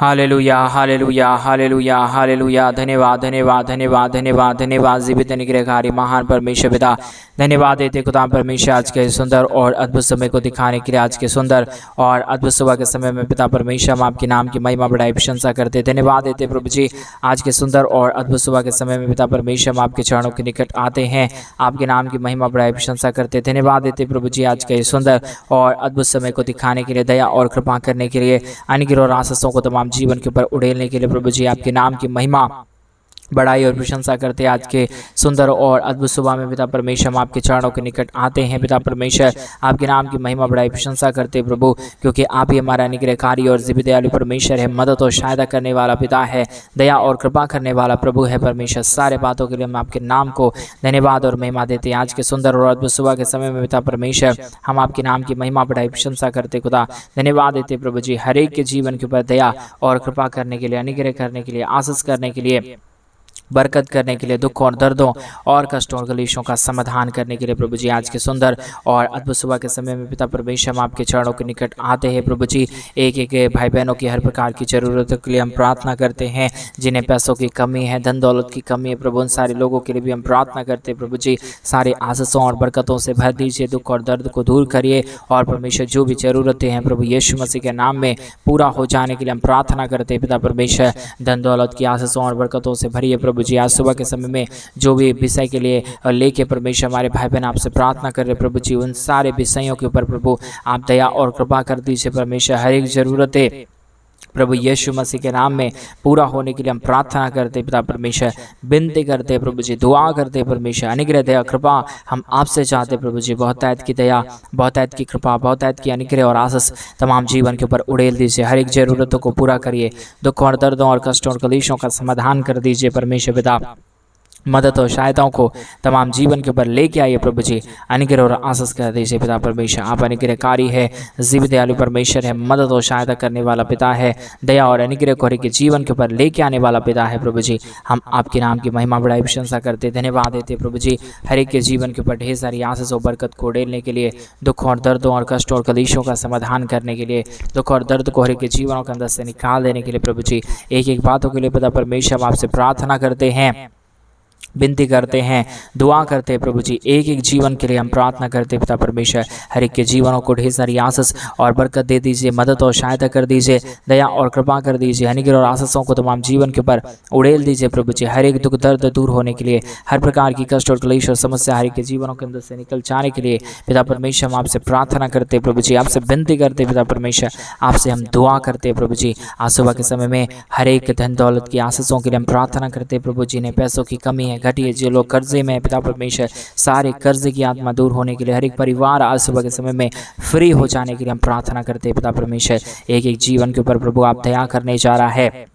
Hallelujah hallelujah hallelujah hallelujah. धन्यवाद धन्यवाद धन्यवाद धन्यवाद धन्यवाद जीवित निग्रहकारी महान परमेश्वर पिता, धन्यवाद देते खुदा परमेश्वर आज के सुंदर और अद्भुत समय को दिखाने के लिए, आज के सुंदर और अद्भुत सुबह के समय में पिता परमेश्वर हम आपके नाम की महिमा बढ़ाई प्रशंसा करते, धन्यवाद देते प्रभु जी। आज के सुंदर और अद्भुत सुबह के समय में पिता परमेश्वर हम आपके चरणों के निकट आते हैं, आपके नाम की महिमा बढ़ाई प्रशंसा करते, धन्यवाद देते प्रभु जी। आज के सुंदर और अद्भुत समय को दिखाने के लिए, दया और कृपा करने के लिए, अनुग्रह और आशीषों को तमाम जीवन के ऊपर उड़ेलने के लिए प्रभु जी आपके नाम की महिमा बड़ाई और प्रशंसा करते। आज के सुंदर और अद्भुत सुबह में पिता परमेश्वर हम आपके चरणों के निकट आते हैं, पिता परमेश्वर आपके नाम की महिमा बड़ाई प्रशंसा करते प्रभु, क्योंकि आप ही हमारा अनुग्रहकारी और जीवित दयालु परमेश्वर है, मदद और सहायता करने वाला पिता है, दया और कृपा करने वाला प्रभु है परमेश्वर। सारे बातों के लिए हम आपके नाम को धन्यवाद और महिमा देते हैं। आज के सुंदर और अद्भुत सुबह के समय में पिता परमेश्वर हम आपके नाम की महिमा बढ़ाई प्रशंसा करते खुदा, धन्यवाद देते प्रभु जी। हर एक के जीवन के ऊपर दया और कृपा करने के लिए, अनुग्रह करने के लिए, आशीष करने के लिए, बरकत करने के लिए, दुख और दर्दों और कष्टों और कलेशों का समाधान करने के लिए प्रभु जी आज के सुंदर और अद्भुत सुबह के समय में पिता परमेश्वर हम आपके चरणों के निकट आते हैं प्रभु जी। एक एक भाई बहनों की हर प्रकार की जरूरतों के लिए हम प्रार्थना करते हैं, जिन्हें पैसों की कमी है, धन दौलत की कमी है प्रभु, उन सारे लोगों के लिए भी हम प्रार्थना करते हैं प्रभु जी। सारे आशीषों और बरकतों से भर दीजिए, दुख और दर्द को दूर करिए, और परमेश्वर जो भी जरूरतें हैं प्रभु यीशु मसीह के नाम में पूरा हो जाने के लिए हम प्रार्थना करते हैं पिता परमेश्वर। धन दौलत की आशीषों और बरकतों से भरिए प्रभु जी। आज सुबह के समय में जो भी विषय के लिए लेके परमेश्वर हमारे भाई बहन आपसे प्रार्थना कर रहे प्रभु जी, उन सारे विषयों के ऊपर प्रभु आप दया और कृपा कर दीजिए परमेश्वर। हर एक जरूरतें प्रभु यीशु मसीह के नाम में पूरा होने के लिए हम प्रार्थना करते पिता परमेश्वर, विनती करते प्रभु जी, दुआ करते परमेश्वर। अनुग्रह दया कृपा हम आपसे चाहते प्रभु जी, बहुतायत की दया, बहुतायत की कृपा, बहुतायत की अनुग्रह और आशीष तमाम जीवन के ऊपर उड़ेल दीजिए। हर एक जरूरतों को पूरा करिए, दुख और दर्दों और कष्टों और कलेशों का समाधान कर दीजिए परमेश्वर पिता। मदद और सहायताओं को तमाम जीवन के ऊपर लेके आइए प्रभु जी, अनुग्रह और आशीष कर दीजिए पिता परमेश्वर। आप अनुग्रहकारी है, जीवित दयालु परमेश्वर है, मदद और सहायता करने वाला पिता है, दया और अनुग्रह को हर एक जीवन के ऊपर लेके आने वाला पिता है प्रभु जी। हम आपके नाम की महिमा बढ़ाई प्रशंसा करते, धन्यवाद देते प्रभु जी। हर एक के जीवन के ऊपर ढेर सारी आशीष और बरकत को उड़ेलने के लिए, दुख और दर्दों और कष्टों और कलेशों का समाधान करने के लिए, दुख और दर्द को हर एक के जीवनों के अंदर से निकाल देने के लिए प्रभु जी, एक एक बातों के लिए पिता परमेश्वर हम आपसे प्रार्थना करते हैं, विनती करते हैं, दुआ करते हैं प्रभु जी। एक एक जीवन के लिए हम प्रार्थना करते हैं पिता परमेश्वर। हर एक के जीवनों को ढेर सारी आशीष और बरकत दे दीजिए, मदद और सहायता कर दीजिए, दया और कृपा कर दीजिए, अनुग्रह और आशीषों को तमाम जीवन के ऊपर उड़ेल दीजिए प्रभु जी। हर एक दुख दर्द दूर होने के लिए, हर प्रकार की कष्ट और क्लेश और समस्या हर एक के जीवनों के अंदर से निकल जाने के लिए पिता परमेश्वर हम आपसे प्रार्थना करते प्रभु जी, आपसे विनती करते पिता परमेश्वर, आपसे हम दुआ करते प्रभु जी। आज सुबह के समय में हर एक धन दौलत की आशीषों के लिए हम प्रार्थना करते प्रभु जी। ने पैसों की कमी है घटिए, जो लोग कर्जे में पिता परमेश्वर, सारे कर्जे की आत्मा दूर होने के लिए, हर एक परिवार आज सुबह के समय में फ्री हो जाने के लिए हम प्रार्थना करते हैं पिता परमेश्वर। एक एक जीवन के ऊपर प्रभु आप दया करने जा रहा है,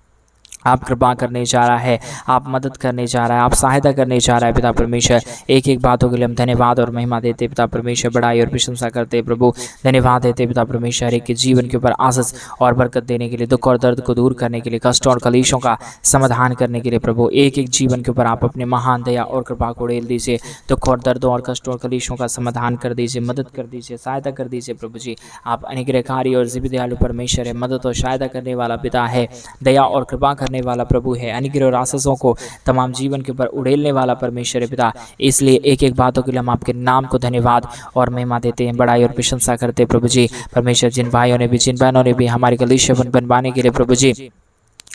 आप कृपा करने जा रहा है, आप मदद करने जा रहा है, आप सहायता करने जा रहा है पिता परमेश्वर। एक एक बातों के लिए हम धन्यवाद और महिमा देते पिता परमेश्वर, बड़ाई और प्रशंसा करते प्रभु, धन्यवाद देते पिता परमेश्वर। एक के जीवन के ऊपर आशीष और बरकत देने के लिए, दुख और दर्द को दूर करने के लिए, कष्ट और कलेशों का समाधान करने के लिए प्रभु, एक एक जीवन के ऊपर आप अपने महान दया और कृपा को उड़ेल दीजिए, दुख और दर्दों और कष्टों और कलेशों का समाधान कर दीजिए, मदद कर दीजिए, सहायता कर दीजिए प्रभु जी। आप अनुग्रहकारी और जीवित दयालु परमेश्वर है, मदद और सहायता करने वाला पिता है, दया और कृपा करने वाला प्रभु है, अनुग्रह और आशीषों को तमाम जीवन के ऊपर उड़ेलने वाला परमेश्वर है पिता। इसलिए एक एक बातों के लिए हम आपके नाम को धन्यवाद और महिमा देते हैं, बड़ाई और प्रशंसा करते हैं प्रभु जी परमेश्वर। जिन भाइयों ने भी, जिन बहनों ने भी हमारे कलीसिया बनवाने के लिए प्रभु जी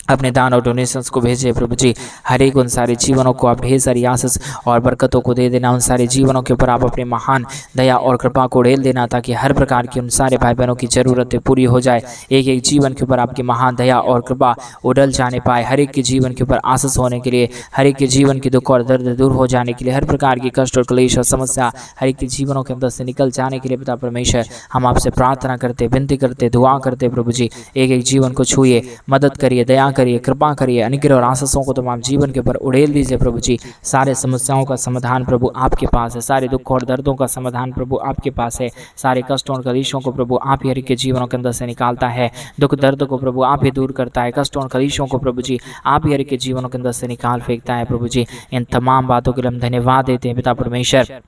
अपने दान और डोनेशंस को भेजे प्रभु जी, हर एक उन सारे जीवनों को आप ढेर सारी आशीष और बरकतों को दे देना, उन सारे जीवनों के ऊपर आप अपने महान दया और कृपा को उड़ेल देना, ताकि हर प्रकार की उन सारे भाई बहनों की जरूरतें पूरी हो जाए। एक एक जीवन के ऊपर आपकी महान दया और कृपा उड़ल जाने पाए, हर एक के जीवन के ऊपर आशीष होने के लिए, हर एक के जीवन की दुख और दर्द दूर हो जाने के लिए, हर प्रकार की कष्ट और क्लेश और समस्या हर एक के जीवनों के अंदर से निकल जाने के लिए पिता परमेश्वर हम आपसे प्रार्थना करते, विनती करते, दुआ करते प्रभु जी। एक एक जीवन को छूए, मदद करिए, दया करिए, कृपा करिए, अनुग्रह और आशीषों को तमाम जीवन के ऊपर उड़ेल दीजिए प्रभु जी। सारे समस्याओं का समाधान प्रभु आपके पास है, सारे दुख और दर्दों का समाधान प्रभु आपके पास है, सारे कष्टों और कलेशों को प्रभु आप ही हर एक के जीवनों के अंदर से निकालता है, दुख दर्द को प्रभु आप ही दूर करता है, कष्टों और कलेशों को प्रभु जी आप ही हर एक के जीवनों के अंदर से निकाल फेंकता है प्रभु जी। इन तमाम बातों के लिए हम धन्यवाद देते हैं पिता परमेश्वर।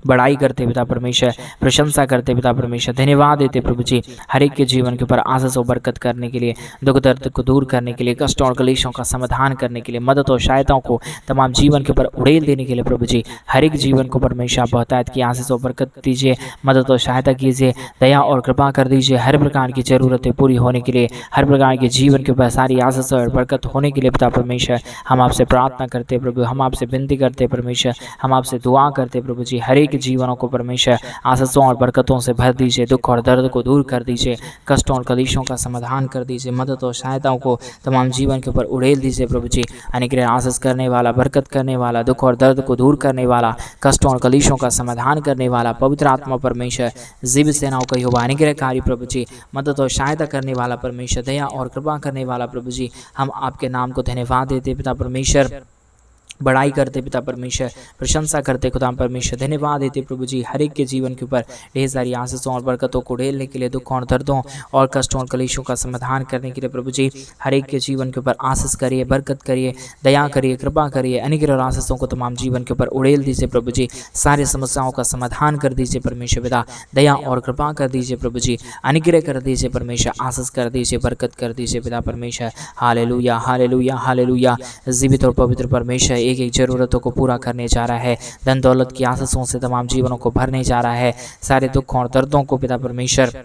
बड़ाई करते पिता परमेश्वर, प्रशंसा करते पिता परमेश्वर, धन्यवाद देते प्रभु जी हर एक के जीवन के ऊपर आशीष और बरकत करने के लिए, दुख दर्द को दूर करने के लिए, कष्ट और क्लेशों का समाधान करने के लिए, मदद और सहायताओं को तमाम जीवन के ऊपर उड़ेल देने के लिए प्रभु जी हर एक जीवन को परमेश्वर बहुतायत की आशीष और बरकत दीजिए, मदद और सहायता कीजिए, दया और कृपा कर दीजिए, हर प्रकार की जरूरतें पूरी होने के लिए, हर प्रकार के जीवन के ऊपर सारी आशीष और बरकत होने के लिए पिता परमेश्वर हम आपसे प्रार्थना करते प्रभु, हम आपसे विनती करते परमेश्वर, हम आपसे दुआ करते प्रभु जी हर एक जीवनों को परमेश्वर आशीषों और बरकतों से भर दीजिए, दुख और दर्द को दूर कर दीजिए, कष्टों और कलेशों का समाधान कर दीजिए, मदद और सहायताओं को तमाम जीवन के ऊपर उड़ेल दीजिए प्रभु जी। अनुग्रह आशीष करने वाला, बरकत करने वाला, दुख और दर्द को दूर करने वाला, कष्टों और कलेशों का समाधान करने वाला पवित्र आत्मा परमेश्वर जीव सेनाओं का यहोवा अनुग्रहकारी प्रभु जी, मदद और सहायता करने वाला परमेश्वर, दया और कृपा करने वाला प्रभु जी, हम आपके नाम को धन्यवाद देते पिता परमेश्वर, बड़ाई करते पिता परमेश्वर, प्रशंसा करते खुदा परमेश्वर, धन्यवाद देते प्रभु जी हर एक के जीवन के ऊपर ढेर सारी आशीषों और बरकतों को ढेलने के लिए, दुखों और दर्दों और कष्टों और कलेशों का समाधान करने के लिए प्रभु जी हर एक के जीवन के ऊपर आशीष करिए, बरकत करिए, दया करिए, कृपा करिए, अनुग्रह और आशीषों को तमाम जीवन के ऊपर उड़ेल दीजिए प्रभु जी, सारी समस्याओं का समाधान कर दीजिए परमेश्वर पिता, दया और कृपा कर दीजिए प्रभु जी, अनुग्रह कर दीजिए परमेश्वर, आशीष कर दीजिए, बरकत कर दीजिए पिता परमेश्वर। Hallelujah hallelujah hallelujah. जीवित और पवित्र परमेश्वर एक एक जरूरतों को पूरा करने जा रहा है, धन दौलत की आशीषों से तमाम जीवनों को भरने जा रहा है, सारे दुखों और दर्दों को पिता परमेश्वर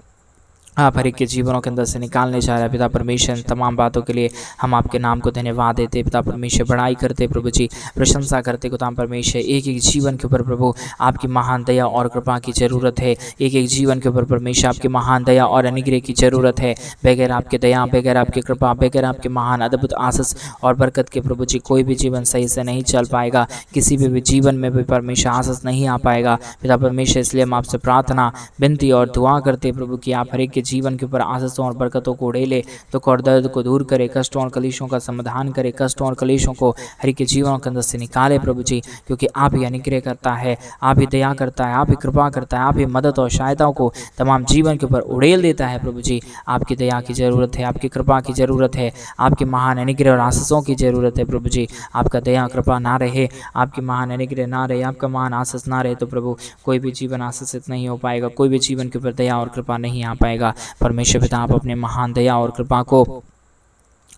आप हर एक के जीवनों के अंदर से निकालने जा रहा है पिता परमेश्वर। तमाम बातों के लिए हम आपके नाम को धन्यवाद देते पिता परमेश्वर, बड़ाई करते प्रभु जी, प्रशंसा करते खुदा परमेश्वर, एक एक जीवन के ऊपर प्रभु आपकी महान दया और कृपा की जरूरत है, एक एक जीवन के ऊपर परमेश्वर आपकी महान दया और अनुग्रह की जरूरत है। बगैर आपके दया, बगैर आपकी कृपा, बगैर आपके महान अद्भुत आशीष और बरकत के प्रभु जी कोई भी जीवन सही से नहीं चल पाएगा, किसी भी जीवन में भी परमेश्वर आशीष नहीं आ पाएगा पिता परमेश्वर। इसलिए हम आपसे प्रार्थना, विनती और दुआ करते प्रभु कि आप हर एक के जीवन के ऊपर आशीषों और बरकतों को उड़ेले, दुख और दर्द को दूर करे, कष्टों और कलेशों का समाधान करे, कष्टों और कलेशों को हर एक के जीवनों के अंदर से निकाले प्रभु जी, क्योंकि आप ही अनुग्रह करता है, आप ही दया करता है, आप ही कृपा करता है, आप ही मदद और सहायताओं को तमाम जीवन के ऊपर उड़ेल देता है प्रभु जी। आपकी दया की जरूरत है, आपकी कृपा की जरूरत है, आपके महान अनुग्रह और आशीषों की जरूरत है प्रभु जी। आपका दया कृपा ना रहे, आपकी महान अनुग्रह ना रहे, आपका महान आशीष ना रहे तो प्रभु कोई भी जीवन आशीषित नहीं हो पाएगा, कोई भी जीवन के ऊपर दया और कृपा नहीं आ पाएगा। परमेश्वर पिता आप अपने महान दया और कृपा को,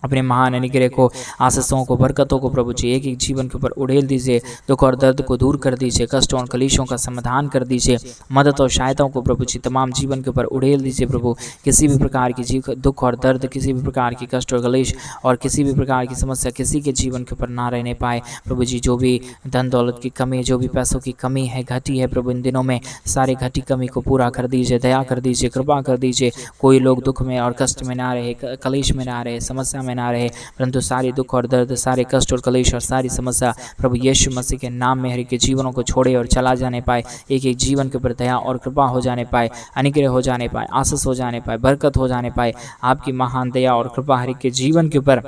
अपने महान अनुग्रह को, आशीषों को, बरकतों को प्रभु जी एक एक जीवन के ऊपर उड़ेल दीजिए, दुख और दर्द को दूर कर दीजिए, कष्टों और कलेशों का समाधान कर दीजिए, मदद और सहायताओं को प्रभु जी तमाम जीवन के ऊपर उड़ेल दीजिए प्रभु। किसी भी प्रकार की दुख और दर्द, किसी भी प्रकार की कष्ट और कलेश और किसी भी प्रकार की समस्या किसी के जीवन के ऊपर ना रहने पाए प्रभु जी। जो भी धन दौलत की कमी, जो भी पैसों की कमी है, घटी है प्रभु इन दिनों में, सारी घटी कमी को पूरा कर दीजिए, दया कर दीजिए, कृपा कर दीजिए। कोई लोग दुख में और कष्ट में ना रहे, कलेश में ना रहे, समस्या में ना रहे, परंतु सारी दुख और दर्द, सारे कष्ट और कलेश और सारी समस्या प्रभु यीशु मसीह के नाम में हर एक के जीवनों को छोड़े और चला जाने पाए, एक एक जीवन के ऊपर दया और कृपा हो जाने पाए, अनुग्रह हो जाने पाए, आशीष हो जाने पाए, बरकत हो जाने पाए। आपकी महान दया और कृपा हर एक के जीवन के ऊपर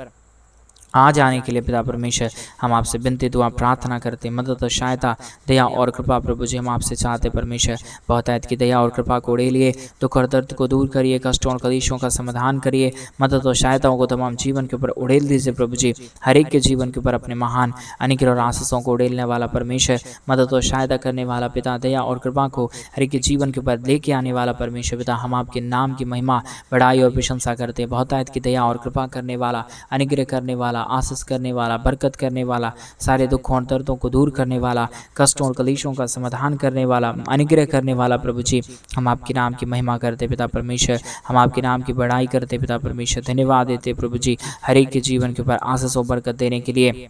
आ जाने के लिए पिता परमेश्वर हम आपसे विनती दुआ प्रार्थना करते, मदद और सहायता, दया और कृपा प्रभु जी हम आपसे चाहते परमेश्वर। बहुतायत की दया और कृपा को उड़ेलिए, दुख और दर्द को दूर करिए, कष्टों और कलेशों का समाधान करिए, मदद और सहायताओं को तमाम जीवन के ऊपर उड़ेल दीजिए प्रभु जी। हर एक के जीवन के ऊपर अपने महान अनुग्रह और आशीषों को उड़ेलने वाला परमेश्वर, मदद और सहायता करने वाला पिता, दया और कृपा को हर एक के जीवन के ऊपर लेके आने वाला परमेश्वर पिता, हम आपके नाम की महिमा, बड़ाई और प्रशंसा करते हैं। बहुतायत की दया और कृपा करने वाला, अनुग्रह करने वाला, आशीष करने वाला, बरकत करने वाला, सारे दुखों और दर्दों को दूर करने वाला, कष्टों और कलेशों का समाधान करने वाला, अनुग्रह करने वाला प्रभु जी हम आपके नाम की महिमा करते पिता परमेश्वर, हम आपके नाम की बड़ाई करते पिता परमेश्वर। धन्यवाद देते प्रभु जी हर एक के जीवन के ऊपर आशीष और बरकत देने के लिए,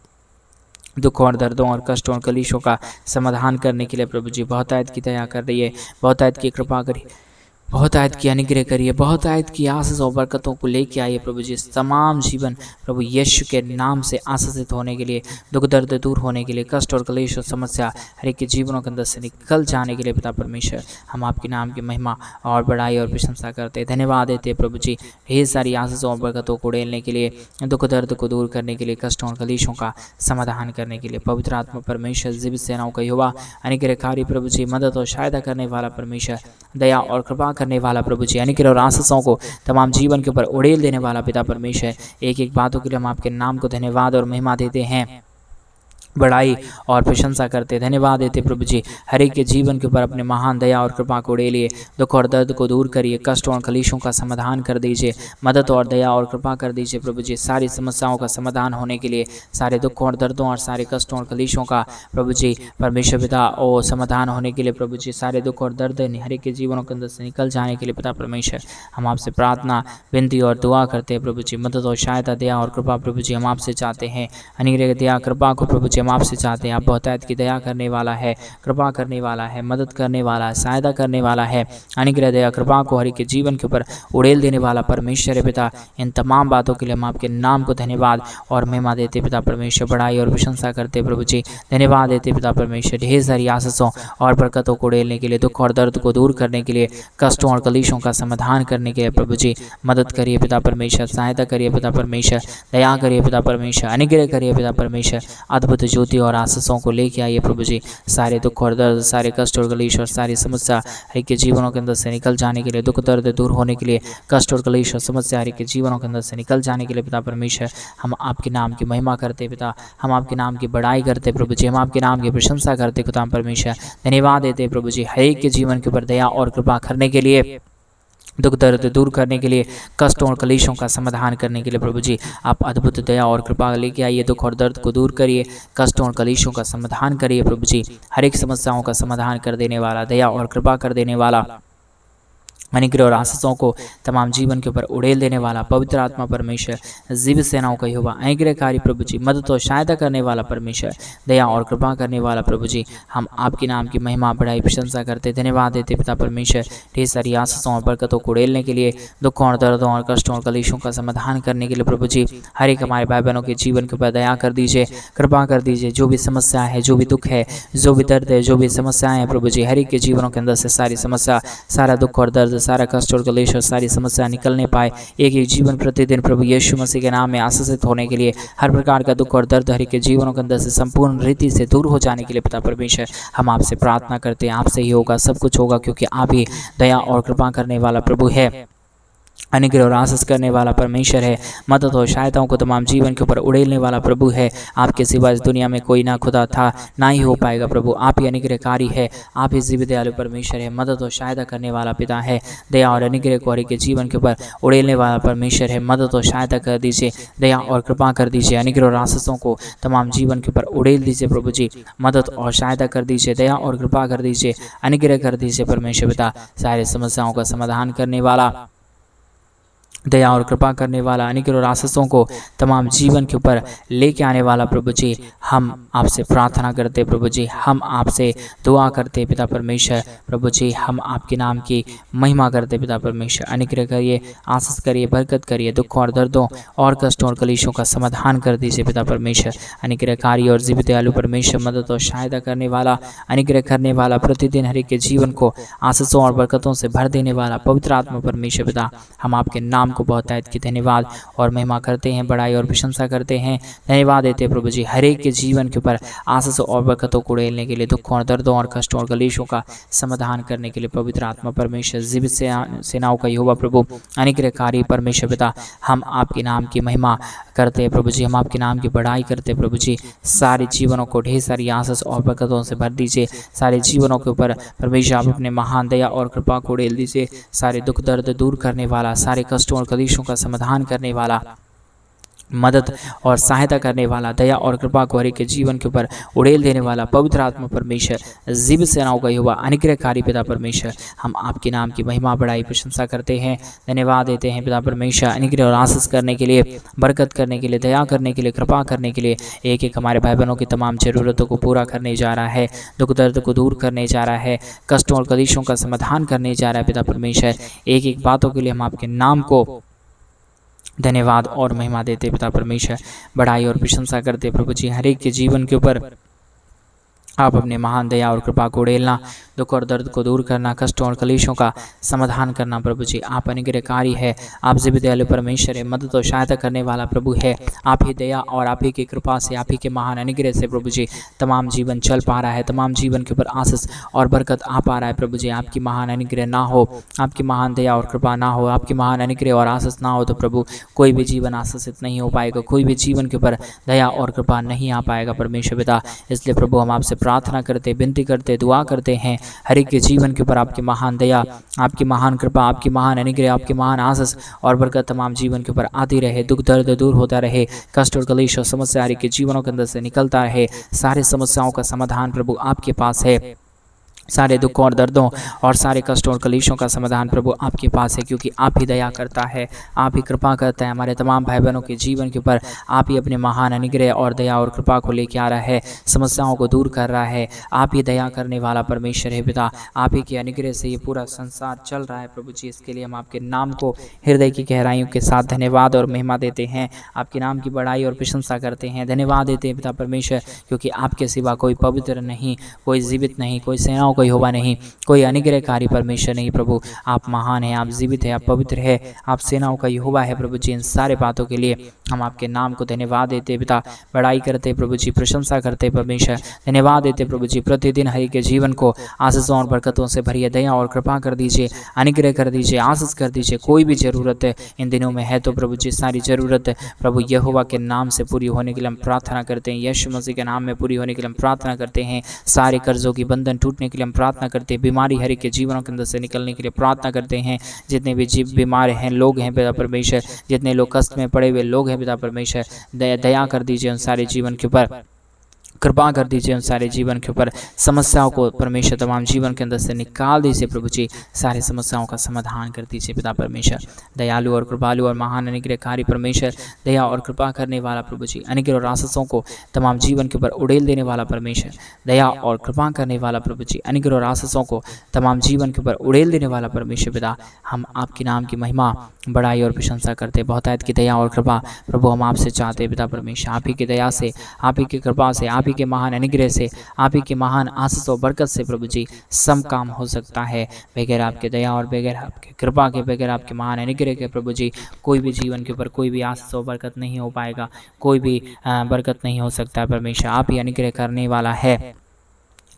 दुखों और दर्दों और कष्टों और कलेशों का समाधान करने के लिए प्रभु जी। बहुतायत की दया कर रही है, बहुतायत की कृपा करिए, बहुतायत की अनुग्रह करिए, बहुतायत की आशीष और बरकतों को लेके आइए प्रभु जी। तमाम जीवन प्रभु यीशु के नाम से आशीषित होने के लिए, दुख दर्द दूर होने के लिए, कष्ट और कलेश और समस्या हर एक के जीवनों के अंदर से निकल जाने के लिए पिता परमेश्वर हम आपके नाम की महिमा और बड़ाई और प्रशंसा करते हैं। धन्यवाद देते हैं प्रभु जी ढेर सारी आशीषों और बरकतों को उड़ेलने के लिए, दुख दर्द को दूर करने के लिए, कष्टों और कलेशों का समाधान करने के लिए। पवित्र आत्मा परमेश्वर जीवित सेनाओं का युवा अनुग्रहकारी प्रभु जी, मदद और सहायता करने वाला परमेश्वर, दया और कृपा करने वाला प्रभु जी, अनुग्रह और आशीषों को तमाम जीवन के ऊपर उड़ेल देने वाला पिता परमेश्वर, एक एक बातों के लिए हम आपके नाम को धन्यवाद और महिमा देते हैं। बड़ाई और प्रशंसा करते, धन्यवाद देते प्रभु जी। हर एक के जीवन के ऊपर अपने महान दया और कृपा को उड़ेलिए, दुख और दर्द को दूर करिए, कष्ट और कलेशों का समाधान कर दीजिए, मदद और दया और कृपा कर दीजिए प्रभु जी। सारी समस्याओं का समाधान होने के लिए, सारे दुखों और दर्दों और सारे कष्टों और कलेशों का प्रभु जी परमेश्वर पिता और समाधान होने के लिए प्रभु जी, सारे दुख और दर्द हर एक के जीवनों के अंदर से निकल जाने के लिए पिता परमेश्वर हम आपसे प्रार्थना, विनती और दुआ करते हैं प्रभु जी। मदद और सहायता, दया और कृपा प्रभु जी हम आपसे चाहते हैं। अनुग्रह दया कृपा को प्रभु जी हम आपसे चाहते हैं। आप बहुतायत की दया करने वाला है, कृपा करने वाला है, मदद करने वाला है, सहायता करने वाला है। अनुग्रह दया कृपा को हर एक के जीवन के ऊपर उड़ेल देने वाला परमेश्वर है पिता। इन तमाम बातों के लिए हम आपके नाम को धन्यवाद और महिमा देते पिता परमेश्वर, बड़ाई और प्रशंसा करते प्रभु जी। धन्यवाद देते पिता परमेश्वर, ढेर सारी आशीषों और बरकतों को उड़ेलने के लिए, दुख और दर्द को दूर करने के लिए, कष्टों और कलेशों का समाधान करने के लिए प्रभु जी मदद करिए पिता परमेश्वर, सहायता करिए पिता परमेश्वर, दया करिए पिता परमेश्वर, अनुग्रह करिए पिता परमेश्वर। अद्भुत ज्योति और आशीषों को लेके आइए प्रभु जी। सारे दुख और दर्द, सारे कष्ट और कलेश और सारी समस्या हर एक के जीवनों के अंदर से निकल जाने के लिए, दुख दर्द दूर होने के लिए, कष्ट और कलेश और समस्या हर एक के जीवनों के अंदर से निकल जाने के लिए पिता परमेश्वर हम आपके नाम की महिमा करते पिता, हम आपके नाम की बड़ाई करते प्रभु जी, हम आपके नाम की प्रशंसा करते खुदा परमेश्वर। धन्यवाद देते प्रभु जी हर एक के जीवन के ऊपर दया और कृपा करने के लिए, दुख दर्द दूर करने के लिए, कष्टों और कलेशों का समाधान करने के लिए प्रभु जी आप अद्भुत दया और कृपा लेके आइए। दुख और दर्द को दूर करिए, कष्टों और कलेशों का समाधान करिए प्रभु जी। हर एक समस्याओं का समाधान कर देने वाला, दया और कृपा कर देने वाला, अनुग्रह और आशीषों को तमाम जीवन के ऊपर उड़ेल देने वाला पवित्र आत्मा परमेश्वर, जीव सेनाओं का यहोवा, अनुग्रहकारी प्रभु जी, मदद और सहायता करने वाला परमेश्वर, दया और कृपा करने वाला प्रभु जी हम आपके नाम की महिमा बढ़ाई प्रशंसा करते, धन्यवाद देते पिता परमेश्वर। ढेर सारी आशीषों और बरकतों को उड़ेलने के लिए, दुखों और दर्दों और कष्टों और कलेशों का समाधान करने के लिए प्रभु जी हर एक हमारे भाई बहनों के जीवन के ऊपर दया कर दीजिए, कृपा कर दीजिए। जो भी समस्या है, जो भी दुख है, जो भी दर्द है, जो भी समस्याएं हैं प्रभु जी, हर एक के जीवनों के अंदर से सारी समस्या, सारा दुख और दर्द, सारा कष्ट और कलेश और सारी समस्या निकलने पाए। एक एक जीवन प्रतिदिन प्रभु यीशु मसीह के नाम में आशीषित होने के लिए, हर प्रकार का दुख और दर्द हर एक के जीवनों के अंदर से संपूर्ण रीति से दूर हो जाने के लिए पिता परमेश्वर हम आपसे प्रार्थना करते हैं। आपसे ही होगा, सब कुछ होगा, क्योंकि आप ही दया और कृपा करने वाला प्रभु है, अनुग्रह और आशीष करने वाला परमेश्वर है, मदद और सहायताओं को तमाम जीवन के ऊपर उड़ेलने वाला प्रभु है। आपके सिवा इस दुनिया में कोई ना खुदा था, ना ही हो पाएगा प्रभु। आप ही अनुग्रहकारी है, आप ही जीवित दयालु परमेश्वर है, मदद और सहायता करने वाला पिता है, दया और अनुग्रह को हर एक के जीवन के ऊपर उड़ेलने वाला परमेश्वर है। मदद और सहायता कर दीजिए, दया और कृपा कर दीजिए, अनुग्रह और आशीषों को तमाम जीवन के ऊपर उड़ेल दीजिए प्रभु जी। मदद और सहायता कर दीजिए, दया और कृपा कर दीजिए, अनुग्रह कर दीजिए परमेश्वर पिता। सारे समस्याओं का समाधान करने वाला, दया और कृपा करने वाला, अनुग्रह और आशीषों को तमाम जीवन के ऊपर लेके आने वाला प्रभु जी हम आपसे प्रार्थना करते प्रभु जी, हम आपसे दुआ करते पिता परमेश्वर। प्रभु जी हम आपके नाम की महिमा करते पिता परमेश्वर। अनुग्रह करिए, आशीष करिए, बरकत करिए, दुखों और दर्दों और कष्टों और कलेशों का समाधान कर दीजिए पिता परमेश्वर। अनुग्रहकारी और जीवित दयालु परमेश्वर, मदद और सहायता करने वाला, अनुग्रह करने वाला, प्रतिदिन हर एक के जीवन को आशीषों और बरकतों से भर देने वाला पवित्र आत्मा परमेश्वर पिता, हम आपके नाम को बहुतायत की धन्यवाद और महिमा करते हैं, बड़ाई और प्रशंसा करते हैं। धन्यवाद देते प्रभु जी हर एक के जीवन के ऊपर आशीष और बरकतों को उड़ेलने के लिए, दुखों और दर्दों और कष्टों और कलेशों का समाधान करने के लिए पवित्र आत्मा परमेश्वर, जीवित सेनाओं का यहोवा प्रभु, अनुग्रहकारी परमेश्वर पिता, हम आपके नाम की महिमा करते हैं प्रभु जी, हम आपके नाम की बड़ाई करते हैं प्रभु जी। सारे जीवनों को ढेर सारी आशीष और बरकतों से भर दीजिए। सारे जीवनों के ऊपर परमेश्वर आप अपने महान दया और कृपा को उड़ेल दीजिए। सारे दुख दर्द दूर करने वाला, सारे कष्टों और कलेशों का समाधान करने वाला, मदद और सहायता करने वाला, दया और कृपा को हर एक के जीवन के ऊपर उड़ेल देने वाला पवित्र आत्मा परमेश्वर, जीवित सेनाओं का यहोवा, अनुग्रहकारी पिता परमेश्वर, हम आपके नाम की महिमा बड़ाई प्रशंसा करते हैं। धन्यवाद देते हैं पिता परमेश्वर, अनुग्रह और आशीष करने के लिए, बरकत करने के लिए, दया करने के लिए, कृपा करने के लिए, एक एक हमारे भाई बहनों की तमाम जरूरतों को पूरा करने जा रहा है, दुख दर्द को दूर करने जा रहा है, कष्टों और कलेशों का समाधान करने जा रहा है पिता परमेश्वर। एक एक बातों के लिए हम आपके नाम को धन्यवाद और महिमा देते पिता परमेश्वर, बड़ाई और प्रशंसा करते प्रभु जी हर एक के जीवन के ऊपर आप अपने महान दया और कृपा को उड़ेलना, दुख और दर्द को दूर करना, कष्टों और कलेशों का समाधान करना प्रभु जी। आप अनुग्रहकारी है, आप जीवित दयालु परमेश्वर है, मदद और सहायता करने वाला प्रभु है। आप ही दया और आप ही की कृपा से, आप ही के महान अनुग्रह से प्रभु जी तमाम जीवन चल पा रहा है, तमाम जीवन के ऊपर आशीष और बरकत आ पा रहा है प्रभु जी। आपकी महान अनुग्रह ना हो, आपकी महान दया और कृपा ना हो, आपकी महान अनुग्रह और आशीष ना हो तो प्रभु कोई भी जीवन आशीषित नहीं हो पाएगा, कोई भी जीवन के ऊपर दया और कृपा नहीं आ पाएगा परमेश्वर पिता। इसलिए प्रभु हम आपसे प्रार्थना करते, विनती करते, दुआ करते हैं हर एक के जीवन के ऊपर आपकी महान दया, आपकी महान कृपा, आपकी महान अनुग्रह, आपकी महान आशीष और बरकत तमाम जीवन के ऊपर आती रहे। दुख दर्द दूर होता रहे, कष्ट और कलेश और समस्या हर एक के जीवनों के अंदर से निकलता रहे। सारे समस्याओं का समाधान प्रभु आपके पास है, सारे दुखों और दर्दों और सारे कष्टों और कलेशों का समाधान प्रभु आपके पास है, क्योंकि आप ही दया करता है, आप ही कृपा करता है। हमारे तमाम भाई बहनों के जीवन के ऊपर आप ही अपने महान अनुग्रह और दया और कृपा को लेकर आ रहा है, समस्याओं को दूर कर रहा है। आप ही दया करने वाला परमेश्वर है पिता, आप ही के अनुग्रह से ये पूरा संसार चल रहा है प्रभु जी। इसके लिए हम आपके नाम को हृदय की गहराइयों के साथ धन्यवाद और महिमा देते हैं, आपके नाम की बड़ाई और प्रशंसा करते हैं, धन्यवाद देते हैं पिता परमेश्वर, क्योंकि आपके सिवा कोई पवित्र नहीं, कोई जीवित नहीं, कोई सेनाओं कोई होगा नहीं, कोई अनुग्रहकारी परमेश्वर नहीं प्रभु। आप महान हैं, आप जीवित हैं, आप पवित्र है, आप सेनाओं का यहोवा है प्रभु जी। इन सारे बातों के लिए हम आपके नाम को धन्यवाद देते पिता, बड़ाई करते प्रभु जी, प्रशंसा करते परमेश्वर, धन्यवाद देते प्रभु जी। प्रतिदिन हरि के जीवन को आशीषों और बरकतों से भरिए, दया और कृपा कर दीजिए, अनुग्रह कर दीजिए, आशीष कर दीजिए। कोई भी ज़रूरत इन दिनों में है तो प्रभु जी सारी ज़रूरत प्रभु यहोवा के नाम से पूरी होने के लिए हम प्रार्थना करते हैं, यीशु मसीह के नाम में पूरी होने के लिए हम प्रार्थना करते हैं। सारे कर्जों की बंधन टूटने के लिए हम प्रार्थना करते हैं, बीमारी हर एक के जीवनों के अंदर से निकलने के लिए प्रार्थना करते हैं। जितने भी जीव बीमार हैं लोग हैं पिता परमेश्वर, जितने लोग कष्ट में पड़े हुए लोग हैं पिता परमेश्वर, दया कर दीजिए उन सारे जीवन के ऊपर, कृपा कर दीजिए उन सारे जीवन के ऊपर। समस्याओं को परमेश्वर तमाम जीवन के अंदर से निकाल दीजिए प्रभु जी, सारे समस्याओं का समाधान कर दीजिए पिता परमेश्वर। दयालु और कृपालु और महान अनुग्रहकारी परमेश्वर, दया और कृपा करने वाला प्रभु जी, अनुग्रह और आशीषों को तमाम जीवन के ऊपर उड़ेल देने वाला परमेश्वर, दया और कृपा करने वाला प्रभु जी, अनुग्रह और आशीषों को तमाम जीवन के ऊपर उड़ेल देने वाला परमेश्वर पिता। हम आपके नाम की महिमा, बड़ाई और प्रशंसा करते, बहुतायत की दया और कृपा प्रभु हम आपसे चाहते हैं पिता परमेश्वर। आप ही की दया से, आप ही की कृपा से, आप ही के महान अनुग्रह से, आप ही के महान आशीष और बरकत से प्रभु जी सम काम हो सकता है। बगैर आपके दया और बगैर आपके कृपा के, बगैर आपके महान अनुग्रह के प्रभु जी कोई भी जीवन के ऊपर कोई भी आशीष और बरकत नहीं हो पाएगा, कोई भी बरकत नहीं हो सकता परमेश्वर। आप ही अनुग्रह करने वाला है,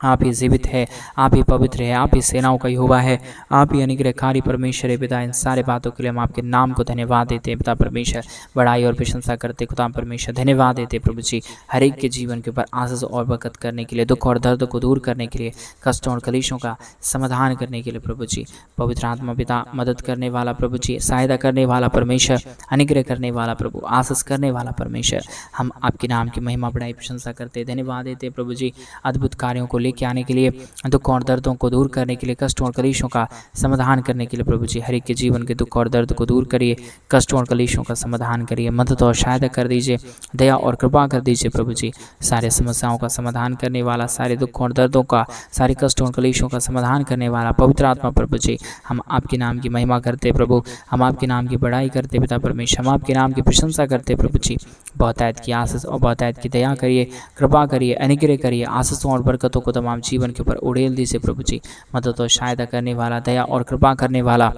आप ही जीवित है, आप ही पवित्र है, आप ही सेनाओं का यहोवा है, आप ही अनुग्रहकारी परमेश्वर है पिता। इन सारे बातों के लिए हम आपके नाम को धन्यवाद देते हैं पिता परमेश्वर, बड़ाई और प्रशंसा करते खुदा परमेश्वर, धन्यवाद देते प्रभु जी हर एक के जीवन के ऊपर आशीष और बरकत करने के लिए, दुख और दर्द को दूर करने के लिए, कष्टों और कलेशों का समाधान करने के लिए प्रभु जी। पवित्र आत्मा पिता मदद करने वाला प्रभु जी, सहायता करने वाला परमेश्वर, अनुग्रह करने वाला प्रभु, आशीष करने वाला परमेश्वर, हम आपके नाम की महिमा बड़ाई प्रशंसा करते धन्यवाद देते प्रभु जी। अद्भुत कार्यों को लेके आने के लिए, दुख और दर्दों को दूर करने के लिए, कष्टों और कलेशों का समाधान करने के लिए प्रभु जी हर एक के जीवन के दुख और दर्द को दूर करिए, कष्टों और कलेशों का समाधान करिए, मदद और सहायता कर दीजिए, दया और कृपा कर दीजिए प्रभु जी। सारे समस्याओं का समाधान करने वाला, सारे दुखों और दर्दों का, सारे कष्टों और कलेशों का समाधान करने वाला पवित्र आत्मा प्रभु जी, हम आपके नाम की महिमा करते प्रभु, हम आपके नाम की बड़ाई करते पिता परमेश्वर, हम आपके नाम की प्रशंसा करते प्रभु जी। बहुतायत की आशीष और बहुतायत की दया करिए, कृपा करिए, अनुग्रह करिए, आशीषों और बरकतों को तमाम जीवन के ऊपर उड़ेल दीजिए प्रभु जी। मदद और सहायता करने वाला, दया और कृपा करने वाला,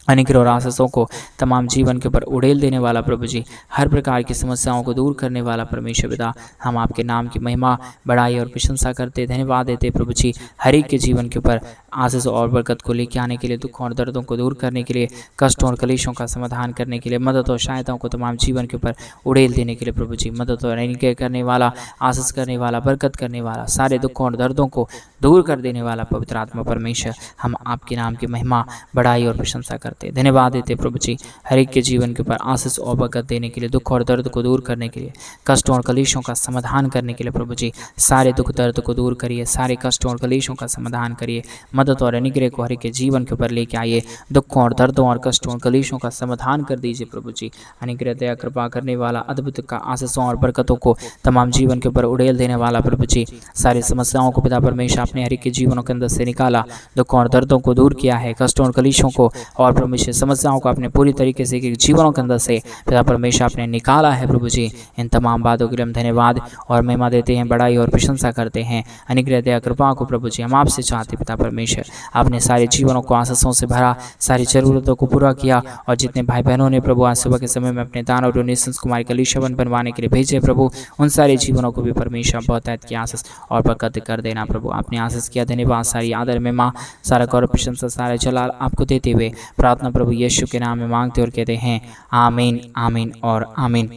अनुग्रह और आशीषों को तमाम जीवन के ऊपर उड़ेल देने वाला प्रभु जी, हर प्रकार की समस्याओं को दूर करने वाला परमेश्वर पिता, हम आपके नाम की महिमा, बड़ाई और प्रशंसा करते धन्यवाद देते प्रभु जी। हर एक के जीवन के ऊपर आशीष और बरकत को लेकर आने के लिए, दुखों और दर्दों को दूर करने के लिए, कष्टों और कलेशों का समाधान करने के लिए, मदद और सहायताओं को तमाम जीवन के ऊपर उड़ेल देने के लिए प्रभु जी। मदद और अनुग्रह करने वाला, आशीष करने वाला, बरकत करने वाला, सारे दुखों और दर्दों को दूर कर देने वाला पवित्र आत्मा परमेश्वर, हम आपके नाम की महिमा, बड़ाई और प्रशंसा करते धन्यवाद देते प्रभु जी। हर एक के जीवन के ऊपर आशीष और बरकत देने के लिए, दुख और दर्द को दूर करने के लिए, कष्टों और कलेशों का समाधान करने के लिए प्रभु जी, सारे दुख दर्द को दूर करिए, सारे कष्टों और कलेशों का समाधान करिए, मदद और अनुग्रह को हर एक के जीवन के ऊपर लेके आइए, दुखों और दर्दों और कष्टों और कलेशों का समाधान कर दीजिए प्रभु जी। अनुग्रह दया कृपा करने वाला, अद्भुत का आशीषों और बरकतों को तमाम जीवन के ऊपर उड़ेल देने वाला प्रभु जी, सारी समस्याओं को पिता परमेश्वर अपने हर एक के जीवनों के अंदर से निकाला, दुखों और दर्दों को दूर किया है, कष्टों और कलेशों को और परमेश्वर समस्याओं को अपने पूरी तरीके से जीवनों के अंदर से पिता परमेश्वर आपने निकाला है प्रभु जी। इन तमाम बातों के लिए हम धन्यवाद और महिमा देते हैं, बड़ाई और प्रशंसा करते हैं। अनुग्रह दया कृपा को प्रभु जी हम आपसे चाहते पिता परमेश्वर, आपने सारे जीवनों को आशीषों से भरा, सारी जरूरतों को पूरा किया। और जितने भाई बहनों ने प्रभु आज सुबह के समय में अपने दान और डोनेशंस कुमारी कलीसिया बनवाने के लिए भेजे प्रभु, उन सारे जीवनों को भी परमेश्वर बहुत की आशीष और बरकत कर देना प्रभु। आपने आशीष किया, धन्यवाद। सारी आदर में माँ, सारा गौरव प्रशंसा, सारे जलाल आपको देते हुए प्रार्थना प्रभु यीशु के नाम में मांगते और कहते हैं आमीन, आमीन और आमीन।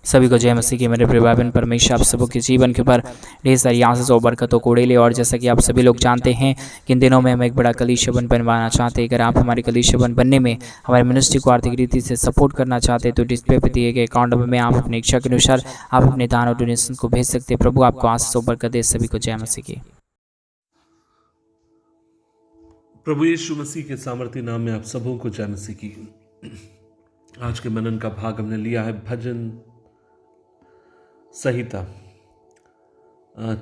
सभी को जय मसीह की। मेरे प्रिय भाई बहन, परमेश्वर आप सबों के जीवन के ऊपर ढेर सारी आशीष और बरकतों को उड़ेले। और जैसा कि आप सभी लोग जानते हैं कि इन दिनों में हम एक बड़ा कलीसिया बनवाना चाहते हैं। अगर आप हमारे कलीसिया बनने में हमारे मिनिस्ट्री को आर्थिक रीति से सपोर्ट करना चाहते हैं तो डिस्प्ले पर दिए गए अकाउंट में आप अपनी इच्छा के अनुसार आप अपने दान और डोनेशन को भेज सकते हैं। प्रभु आपको आशीष और बरकत दे। सभी को जय मसीह की। प्रभु यीशु मसीह के सामर्थ्य नाम में आप सबों को जय मसीह की। आज के मनन का भाग हमने लिया है भजन संहिता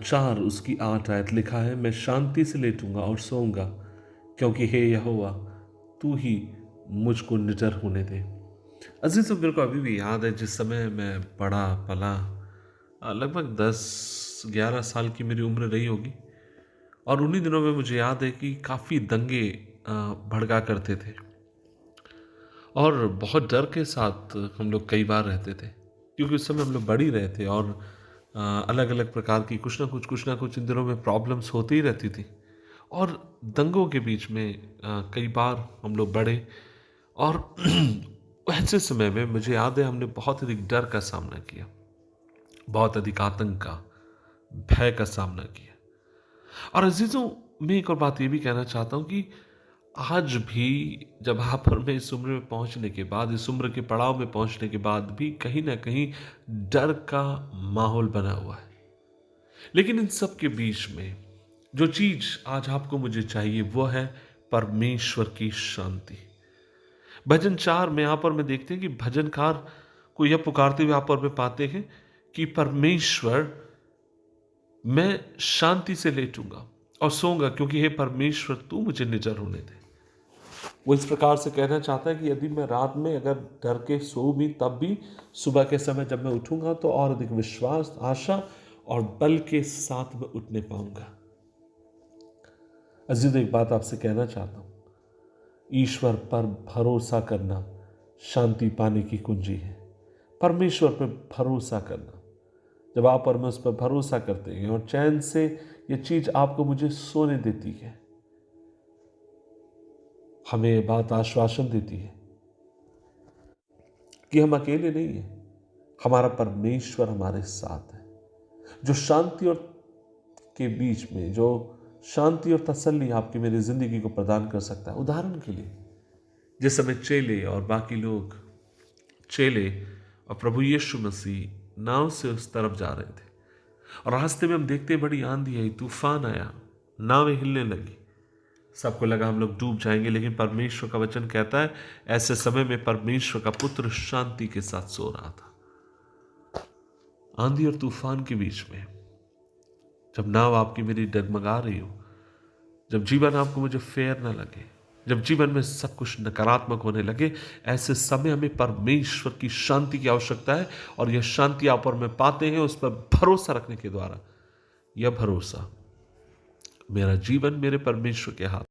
4 उसकी 8 आयत। लिखा है, मैं शांति से लेटूंगा और सोऊंगा, क्योंकि हे यहोवा तू ही मुझको निडर होने दे। अजीज़ों, मेरे को अभी भी याद है जिस समय मैं पढ़ा पला, लगभग 10-11 साल की मेरी उम्र रही होगी। और उन्हीं दिनों में मुझे याद है कि काफ़ी दंगे भड़का करते थे और बहुत डर के साथ हम लोग कई बार रहते थे, क्योंकि उस समय हम लोग बढ़ ही रहे थे और अलग अलग प्रकार की कुछ ना कुछ इन दिनों में प्रॉब्लम्स होती ही रहती थी। और दंगों के बीच में कई बार हम लोग बढ़े और ऐसे समय में मुझे याद है हमने बहुत अधिक डर का सामना किया, बहुत अधिक आतंक का, भय का सामना किया। और अजीजों, मैं एक और बात ये भी कहना चाहता हूँ कि आज भी जब आप और मैं इस उम्र में पहुंचने के बाद, इस उम्र के पड़ाव में पहुंचने के बाद भी कहीं ना कहीं डर का माहौल बना हुआ है। लेकिन इन सब के बीच में जो चीज आज आपको मुझे चाहिए वो है परमेश्वर की शांति। भजन 4 में आप और मैं देखते हैं कि भजनकार को यह पुकारते हुए आप और मैं पाते हैं कि परमेश्वर, मैं शांति से लेटूंगा और सोऊंगा, क्योंकि हे परमेश्वर तू मुझे निडर होने दे। वो इस प्रकार से कहना चाहता है कि यदि मैं रात में अगर डर के सो भी, तब भी सुबह के समय जब मैं उठूंगा तो और अधिक विश्वास, आशा और बल के साथ मैं उठने पाऊंगा। अजीज, एक बात आपसे कहना चाहता हूं, ईश्वर पर भरोसा करना शांति पाने की कुंजी है। परमेश्वर पर भरोसा करना, जब आप और मैं उस पर भरोसा करते हैं और चैन से ये चीज आपको मुझे सोने देती है, हमें ये बात आश्वासन देती है कि हम अकेले नहीं हैं, हमारा परमेश्वर हमारे साथ है, जो शांति और के बीच में जो शांति और तसल्ली आपकी मेरी जिंदगी को प्रदान कर सकता है। उदाहरण के लिए, जिस समय चेले और बाकी लोग, चेले और प्रभु यीशु मसीह नाव से उस तरफ जा रहे थे और रास्ते में हम देखते बड़ी आंधी आई, तूफान आया, नावें हिलने लगी, सबको लगा हम लोग डूब जाएंगे। लेकिन परमेश्वर का वचन कहता है ऐसे समय में परमेश्वर का पुत्र शांति के साथ सो रहा था। आंधी और तूफान के बीच में जब नाव आपकी मेरी डगमगा रही हो, जब जीवन आपको मुझे फेयर ना लगे, जब जीवन में सब कुछ नकारात्मक होने लगे, ऐसे समय हमें परमेश्वर की शांति की आवश्यकता है। और यह शांति आप और मैं पाते हैं उस पर भरोसा रखने के द्वारा। यह भरोसा, मेरा जीवन मेरे परमेश्वर के हाथ